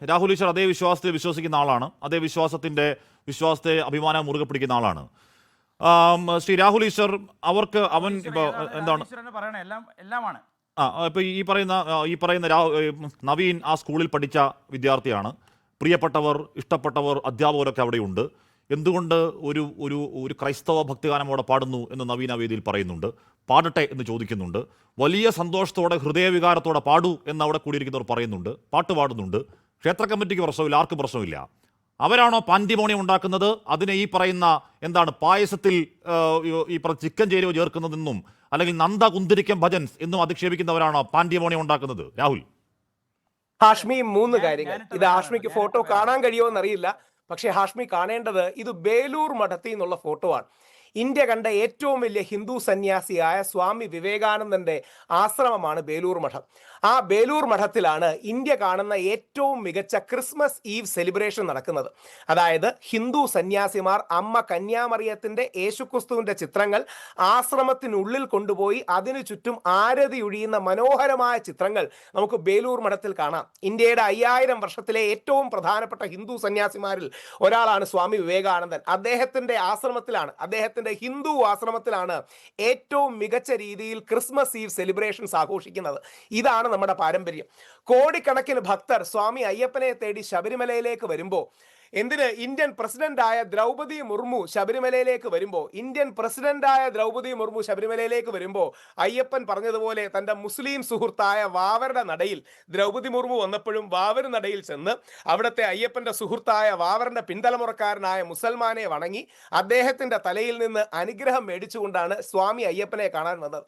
രാഹുൽ ഈശ്വർ അതേ വിശ്വാസത്തിൽ വിശ്വസിക്കുന്ന ആളാണ്, അതേ വിശ്വാസത്തെ അഭിമാനം മുറുകെ പിടിക്കുന്ന ആളാണ്. ശ്രീ രാഹുൽ ഈശ്വർ അവർക്ക് അവൻ ഇപ്പോൾ എന്താണ് എല്ലാമാണ് ഇപ്പൊ ഈ പറയുന്ന നവീൻ ആ സ്കൂളിൽ പഠിച്ച വിദ്യാർത്ഥിയാണ്. പ്രിയപ്പെട്ടവർ, ഇഷ്ടപ്പെട്ടവർ, അധ്യാപകരൊക്കെ അവിടെയുണ്ട്. എന്തുകൊണ്ട് ഒരു ഒരു ഒരു ക്രൈസ്തവ ഭക്തിഗാനം അവിടെ പാടുന്നു എന്ന് നവീൻ ആ വേദിയിൽ പറയുന്നുണ്ട്. പാടട്ടെ എന്ന് ചോദിക്കുന്നുണ്ട്. വലിയ സന്തോഷത്തോടെ ഹൃദയവികാരത്തോടെ പാടൂ എന്ന് അവിടെ കൂടിയിരിക്കുന്നവർ പറയുന്നുണ്ട്. പാട്ട് പാടുന്നുണ്ട്. ക്ഷേത്ര കമ്മിറ്റിക്ക് പ്രശ്നമില്ല, ആർക്കും പ്രശ്നമില്ല. അവരാണോ പാൻഡിമോണിയം ഉണ്ടാക്കുന്നത്? അതിനെ ഈ പറയുന്ന എന്താണ് പായസത്തിൽ ഈ ചിക്കൻ ചേരുവ ചേർക്കുന്നതെന്നും അല്ലെങ്കിൽ നന്ദ കുന്തിരിക്കം ഭജൻസ് എന്നും അധിക്ഷേപിക്കുന്നവരാണോ പാൻഡിമോണിയം ഉണ്ടാക്കുന്നത്? രാഹുൽ, ഹാഷ്മി, 3 കാര്യങ്ങൾ. ഇത് ഹാഷ്മിക്ക് ഫോട്ടോ കാണാൻ കഴിയുമോ എന്നറിയില്ല. പക്ഷേ ഹാഷ്മി കാണേണ്ടത് ഇത് ബേലൂർ മഠത്തിൽ നിന്നുള്ള ഫോട്ടോ ആണ്. ഇന്ത്യ കണ്ട ഏറ്റവും വലിയ ഹിന്ദു സന്യാസിയായ സ്വാമി വിവേകാനന്ദന്റെ ആശ്രമമാണ് ബേലൂർ മഠം. ആ ബേലൂർ മഠത്തിലാണ് ഇന്ത്യ കാണുന്ന ഏറ്റവും മികച്ച ക്രിസ്മസ് ഈവ് സെലിബ്രേഷൻ നടക്കുന്നത്. അതായത് ഹിന്ദു സന്യാസിമാർ അമ്മ കന്യാമറിയത്തിന്റെ യേശുക്രിസ്തുവിന്റെ ചിത്രങ്ങൾ ആശ്രമത്തിനുള്ളിൽ കൊണ്ടുപോയി അതിനു ചുറ്റും ആരതി ഒഴിയുന്ന മനോഹരമായ ചിത്രങ്ങൾ നമുക്ക് ബേലൂർ മഠത്തിൽ കാണാം. ഇന്ത്യയുടെ 5000 വർഷത്തിലെ ഏറ്റവും പ്രധാനപ്പെട്ട ഹിന്ദു സന്യാസിമാരിൽ ഒരാളാണ് സ്വാമി വിവേകാനന്ദൻ. അദ്ദേഹത്തിന്റെ ആശ്രമത്തിലാണ്, അദ്ദേഹത്തിന്റെ ഹിന്ദു ആശ്രമത്തിലാണ് ഏറ്റവും മികച്ച രീതിയിൽ ക്രിസ്മസ് ഈവ് സെലിബ്രേഷൻസ് ആഘോഷിക്കുന്നത്. ഇതാണ് നമ്മുടെ പാരമ്പര്യം. കോടിക്കണക്കിന് ഭക്തർ സ്വാമി അയ്യപ്പനെ തേടി ശബരിമലയിലേക്ക് വരുമ്പോൾ ഇന്ത്യൻ പ്രസിഡന്റായ ദ്രൗപദി മുർമു ശബരിമലയിലേക്ക് വരുമ്പോൾ അയ്യപ്പൻ പറഞ്ഞതുപോലെ തന്റെ മുസ്ലിം സുഹൃത്തായ വാവരുടെ നടയിൽ ദ്രൗപദി മുർമു വന്നപ്പോഴും വാവർ നടയിൽ ചെന്ന് അവിടുത്തെ അയ്യപ്പന്റെ സുഹൃത്തായ വാവറിന്റെ പിന്തലമുറക്കാരനായ മുസൽമാനെ വണങ്ങി അദ്ദേഹത്തിന്റെ തലയിൽ നിന്ന് അനുഗ്രഹം മേടിച്ചുകൊണ്ടാണ് സ്വാമി അയ്യപ്പനെ കാണാൻ വന്നത്.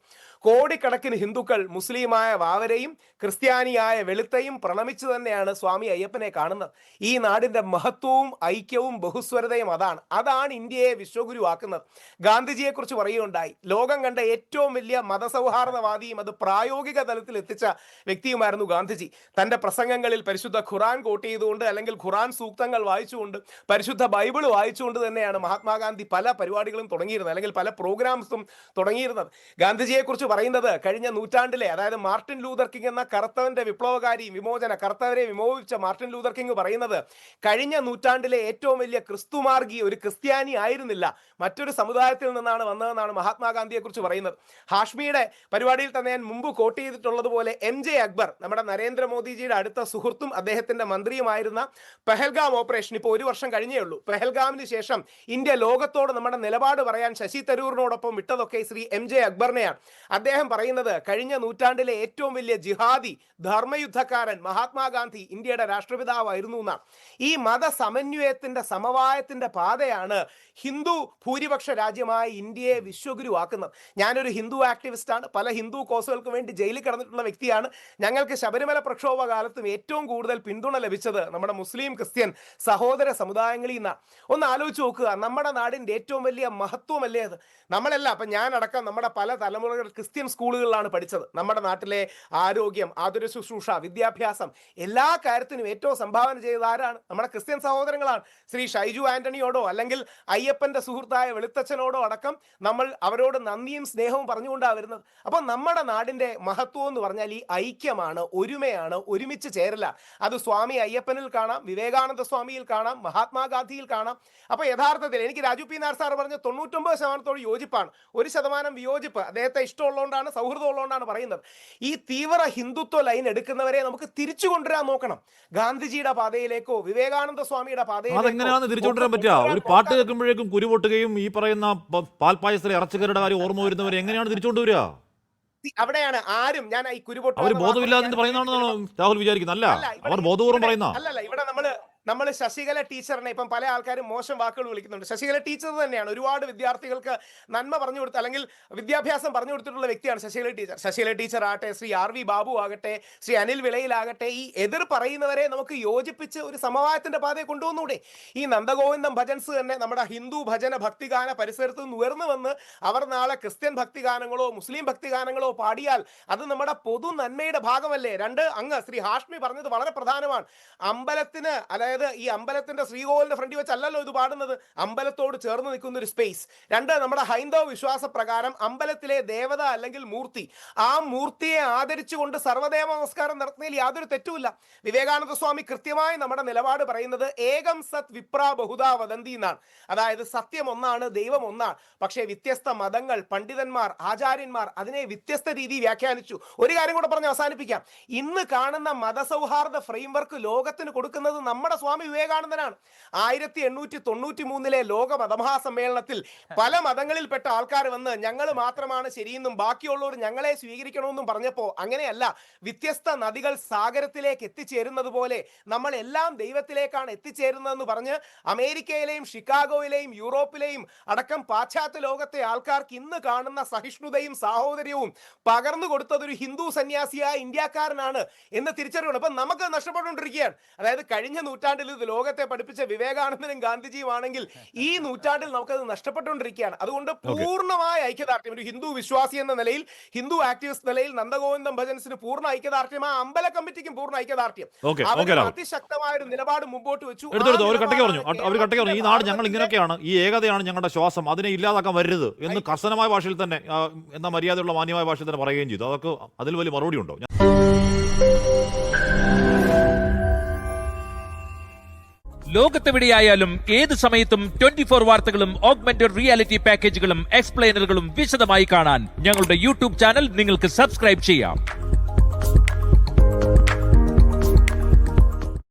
കോടിക്കണക്കിന് ഹിന്ദുക്കൾ മുസ്ലിമായ വാവരെയും ക്രിസ്ത്യാനിയായ വെളുത്തയും പ്രണമിച്ചു തന്നെയാണ് സ്വാമി അയ്യപ്പനെ കാണുന്നത്. ഈ നാടിന്റെ മഹത്വവും ഐക്യവും ബഹുസ്വരതയും അതാണ് ഇന്ത്യയെ വിശ്വഗുരുവാക്കുന്നത്. ഗാന്ധിജിയെ കുറിച്ച് പറയുകയുണ്ടായി, ലോകം കണ്ട ഏറ്റവും വലിയ മതസൗഹാർദ്ദവാദിയും അത് പ്രായോഗിക തലത്തിൽ എത്തിച്ച വ്യക്തിയുമായിരുന്നു ഗാന്ധിജി. തന്റെ പ്രസംഗങ്ങളിൽ പരിശുദ്ധ ഖുറാൻ കോട്ട് ചെയ്തുകൊണ്ട് അല്ലെങ്കിൽ ഖുറാൻ സൂക്തങ്ങൾ വായിച്ചുകൊണ്ട് പരിശുദ്ധ ബൈബിൾ വായിച്ചുകൊണ്ട് തന്നെയാണ് മഹാത്മാഗാന്ധി പല പരിപാടികളും തുടങ്ങിയിരുന്നത്, അല്ലെങ്കിൽ പല പ്രോഗ്രാംസും തുടങ്ങിയിരുന്നത്. ഗാന്ധിജിയെ കുറിച്ച് പറയുന്നത് കഴിഞ്ഞ നൂറ്റാണ്ടിലെ, അതായത് മാർട്ടിൻ ലൂതർ കിങ് എന്ന കറുത്തവന്റെ വിപ്ലവകാരി കറുത്തവരെ വിമോചിച്ച മാർട്ടിൻ ലൂതർ കിങ് പറയുന്നത് കഴിഞ്ഞ നൂറ്റാണ്ടിലെ ഏറ്റവും വലിയ ക്രിസ്തുമാർഗി ഒരു ക്രിസ്ത്യാനി ആയിരുന്നില്ല, മറ്റൊരു സമുദായത്തിൽ നിന്നാണ് വന്നതെന്നാണ് മഹാത്മാഗാന്ധിയെ കുറിച്ച് പറയുന്നത്. ഹാഷ്മിയുടെ പരിപാടിയിൽ തന്നെ ഞാൻ മുമ്പ് കോട്ട് ചെയ്തിട്ടുള്ളതുപോലെ MJ അക്ബർ, നമ്മുടെ നരേന്ദ്രമോദിജിയുടെ അടുത്ത സുഹൃത്തും അദ്ദേഹത്തിന്റെ മന്ത്രിയുമായിരുന്ന, പെഹൽഗാം ഓപ്പറേഷൻ ഇപ്പോൾ 1 വർഷം കഴിഞ്ഞേ ഉള്ളൂ, പെഹൽഗാമിന് ശേഷം ഇന്ത്യ ലോകത്തോട് നമ്മുടെ നിലപാട് പറയാൻ ശശി തരൂറിനോടൊപ്പം വിട്ടതൊക്കെ ശ്രീ MJ അക്ബറിനെയാണ്. അദ്ദേഹം പറയുന്നത് കഴിഞ്ഞ നൂറ്റാണ്ടിലെ ഏറ്റവും വലിയ ജിഹാദി ധർമ്മയുദ്ധക്കാരൻ മഹാത്മാഗാന്ധി ഇന്ത്യയുടെ രാഷ്ട്രപിതാവായിരുന്നു എന്നാണ്. ഈ മതസമന്വയത്തിന്റെ സമവായത്തിന്റെ പാതയാണ് ഹിന്ദു ഭൂരിപക്ഷ രാജ്യമായ ഇന്ത്യയെ വിശ്വഗുരുവാക്കുന്നത്. ഞാനൊരു ഹിന്ദു ആക്ടിവിസ്റ്റാണ്, പല ഹിന്ദു കോസുകൾക്ക് വേണ്ടി ജയിലിൽ കിടന്നിട്ടുള്ള വ്യക്തിയാണ്. ഞങ്ങൾക്ക് ശബരിമല പ്രക്ഷോഭ കാലത്തും ഏറ്റവും കൂടുതൽ പിന്തുണ ലഭിച്ചത് നമ്മുടെ മുസ്ലിം ക്രിസ്ത്യൻ സഹോദര സമുദായങ്ങളിൽ നിന്നാണ്. ഒന്ന് ആലോചിച്ച് നോക്കുക, നമ്മുടെ നാടിന്റെ ഏറ്റവും വലിയ മഹത്വമല്ലേ അത്? നമ്മളെല്ലാം, അപ്പം ഞാനടക്കം നമ്മുടെ പല തലമുറകൾ ക്രിസ്ത്യൻ സ്കൂളുകളിലാണ് പഠിച്ചത്. നമ്മുടെ നാട്ടിലെ ആരോഗ്യം, ആതുര ശുശ്രൂഷ, വിദ്യാഭ്യാസം, എല്ലാ കാര്യത്തിനും ഏറ്റവും സംഭാവന ചെയ്തത് ആരാണ്? നമ്മുടെ ക്രിസ്ത്യൻ സഹോദരങ്ങളാണ്. ശ്രീ ഷൈജു ആന്റണിയോടോ അല്ലെങ്കിൽ അയ്യപ്പന്റെ സുഹൃത്തായ വെളുത്തച്ഛനോടോ അടക്കം നമ്മൾ അവരോട് നന്ദിയും സ്നേഹവും പറഞ്ഞുകൊണ്ടാണ് വരുന്നത്. അപ്പം നമ്മുടെ നാടിന്റെ മഹത്വം എന്ന് പറഞ്ഞാൽ ഈ ഐക്യമാണ്, ഒരുമയാണ്, ഒരുമിച്ച് ചേരല. അത് സ്വാമി അയ്യപ്പനിൽ കാണാം, വിവേകാനന്ദ സ്വാമിയിൽ കാണാം, മഹാത്മാഗാന്ധിയിൽ കാണാം. അപ്പൊ യഥാർത്ഥത്തിൽ എനിക്ക് രാജു പി നായർ സാർ പറഞ്ഞ 99% യോജിപ്പാണ്, 1% വിയോജിപ്പ്. അദ്ദേഹത്തെ ഇഷ്ടമുള്ളതുകൊണ്ടാണ്, സൗഹൃദമുള്ളതുകൊണ്ടാണ് പറയുന്നത്. ഈ തീവ്ര ഹിന്ദുത്വ ലൈൻ എടുക്കുന്നവരെ നമുക്ക് തിരിച്ചു കൊണ്ടുവരാൻ നോക്കണം. ഗാന്ധിജിയുടെ പാതയിലേക്കോ വിവേകാനന്ദ സ്വാമിയുടെ പാതയിലേക്കോ അതെങ്ങനെയാണ് തിരിച്ചു കൊണ്ടുവരാൻ പറ്റുക? ഒരു പാട്ട് കേൾക്കുമ്പോഴേക്കും കുരുപൊട്ടുകയും ഈ പറയുന്ന പാൽപ്പായസത്തിലെ ഇറച്ചിക്കറിയുടെ കാര്യം ഓർമ്മ വരുന്നവരെ എങ്ങനെയാണ് തിരിച്ചു കൊണ്ടുവരിക? അവിടെയാണ് ആരും ഞാൻ ഈ കുരുപൊട്ട അവർ ബോധമില്ലാതെ പറയുന്നതാണെന്നാണോ രാഹുൽ വിചാരിക്കുന്നത്? അല്ല, അവർ ബോധപൂർവ്വം പറയുന്ന. അല്ലല്ല, ഇവിടെ നമ്മൾ ശശികല ടീച്ചറിനെ ഇപ്പം പല ആൾക്കാരും മോശം വാക്കുകൾ വിളിക്കുന്നുണ്ട്. ശശികല ടീച്ചർ തന്നെയാണ് ഒരുപാട് വിദ്യാർത്ഥികൾക്ക് നന്മ പറഞ്ഞു കൊടുത്ത, അല്ലെങ്കിൽ വിദ്യാഭ്യാസം പറഞ്ഞു കൊടുത്തിട്ടുള്ള വ്യക്തിയാണ് ശശികല ടീച്ചർ. ശശികല ടീച്ചർ ആകട്ടെ, ശ്രീ RV ബാബു ആകട്ടെ, ശ്രീ അനിൽ വിളയിലാകട്ടെ, ഈ എതിർ പറയുന്നവരെ നമുക്ക് യോജിപ്പിച്ച് ഒരു സമവായത്തിന്റെ പാതയെ കൊണ്ടുവന്നൂടെ? ഈ നന്ദഗോവിന്ദം ഭജൻസ് തന്നെ നമ്മുടെ ഹിന്ദു ഭജന ഭക്തിഗാന പരിസരത്ത് നിന്ന് ഉയർന്നു വന്ന് അവർ നാളെ ക്രിസ്ത്യൻ ഭക്തിഗാനങ്ങളോ മുസ്ലിം ഭക്തിഗാനങ്ങളോ പാടിയാൽ അത് നമ്മുടെ പൊതു നന്മയുടെ ഭാഗമല്ലേ? അങ്ങ് ശ്രീ ഹാഷ്മി പറഞ്ഞത് വളരെ പ്രധാനമാണ്. അമ്പലത്തിന്, അതായത് അതായത് ഈ അമ്പലത്തിന്റെ ശ്രീകോവിലിന്റെ ഫ്രണ്ടിൽ വെച്ചല്ലല്ലോ ഇത് പാടുന്നത്, അമ്പലത്തോട് ചേർന്ന് നിൽക്കുന്ന ഒരു സ്പേസ്. രണ്ട്, നമ്മുടെ ഹൈന്ദവ വിശ്വാസ പ്രകാരം അമ്പലത്തിലെ ദേവത അല്ലെങ്കിൽ മൂർത്തി, ആ മൂർത്തിയെ ആദരിച്ചുകൊണ്ട് സർവ്വദേവ നമസ്കാരം നടത്തുന്നതിൽ യാതൊരു തെറ്റുമില്ല. വിവേകാനന്ദ സ്വാമി കൃത്യമായി നമ്മുടെ നിലപാട് പറയുന്നത് ഏകം സത് വിപ്ര ബഹുധാ വദന്തി എന്നാണ്. അതായത് സത്യം ഒന്നാണ്, ദൈവം ഒന്നാണ്. പക്ഷേ വ്യത്യസ്ത മതങ്ങൾ, പണ്ഡിതന്മാർ, ആചാര്യന്മാർ അതിനെ വ്യത്യസ്ത രീതി വ്യാഖ്യാനിച്ചു. ഒരു കാര്യം കൂടെ പറഞ്ഞ് അവസാനിപ്പിക്കാം. ഇന്ന് കാണുന്ന മതസൗഹാർദ്ദ ഫ്രെയിംവർക്ക് ലോകത്തിന് കൊടുക്കുന്നത് നമ്മുടെ സ്വാമി വിവേകാനന്ദനാണ്. 1893 ലോക മതമഹാസമ്മേളനത്തിൽ പല മതങ്ങളിൽപ്പെട്ട ആൾക്കാർ വന്ന് ഞങ്ങൾ മാത്രമാണ് ശരിയെന്നും ബാക്കിയുള്ളവർ ഞങ്ങളെ സ്വീകരിക്കണമെന്നും പറഞ്ഞപ്പോൾ അങ്ങനെയല്ല, വ്യത്യസ്ത നദികൾ സാഗരത്തിലേക്ക് എത്തിച്ചേരുന്നത് പോലെ നമ്മൾ എല്ലാം ദൈവത്തിലേക്കാണ് എത്തിച്ചേരുന്നതെന്ന് പറഞ്ഞ് അമേരിക്കയിലെയും ഷിക്കാഗോയിലെയും യൂറോപ്പിലെയും അടക്കം പാശ്ചാത്യ ലോകത്തെ ആൾക്കാർക്ക് ഇന്ന് കാണുന്ന സഹിഷ്ണുതയും സാഹോദര്യവും പകർന്നു കൊടുത്തത് ഒരു ഹിന്ദു സന്യാസിയായ ഇന്ത്യക്കാരനാണ് എന്ന് തിരിച്ചറിയണം. അപ്പൊ നമുക്ക് നഷ്ടപ്പെട്ടുകൊണ്ടിരിക്കുകയാണ്. അതായത് കഴിഞ്ഞ നൂറ്റാണ്ടിൽ ഇത് ലോകത്തെ പഠിപ്പിച്ച വിവേകാനന്ദനും ഗാന്ധിജിയും ആണെങ്കിൽ ഈ നൂറ്റാണ്ടിൽ നമുക്കത് നഷ്ടപ്പെട്ടുകൊണ്ടിരിക്കുകയാണ്. അതുകൊണ്ട് പൂർണ്ണമായ ഐക്യദാർഢ്യം, ഒരു ഹിന്ദു വിശ്വാസി എന്ന നിലയിൽ, ഹിന്ദു ആക്ടിവിസ്റ്റ് നിലയിൽ നന്ദഗോവിന്ദം ഭജൻസിന് പൂർണ്ണ ഐക്യദാർഢ്യം, ആ അമ്പല കമ്മിറ്റിക്കും പൂർണ്ണ ഐക്യദാർഢ്യം. അതിശക്തമായ ഒരു നിലപാട് മുമ്പോട്ട് വെച്ചു. ഈ നാട് ഞങ്ങൾ ഇങ്ങനെയൊക്കെയാണ്, ഈ ഏകതയാണ് ഞങ്ങളുടെ ശ്വാസം, അതിനെ ഇല്ലാതാക്കാൻ വരരുത് എന്ന് കർശനമായ ഭാഷയിൽ തന്നെ, എന്ന മര്യാദയുള്ള മാന്യമായ ഭാഷയിൽ തന്നെ പറയുകയും ചെയ്തു. അതൊക്കെ അതിൽ വലിയ മറുപടി ഉണ്ടോ? ലോകത്തെവിടെയായാലും ഏത് സമയത്തും 24 വാർത്തകളും ഓഗ്മെന്റഡ് റിയാലിറ്റി പാക്കേജുകളും എക്സ്പ്ലെയിനറുകളും വിശദമായി കാണാൻ ഞങ്ങളുടെ യൂട്യൂബ് ചാനൽ നിങ്ങൾക്ക് സബ്സ്ക്രൈബ് ചെയ്യാം.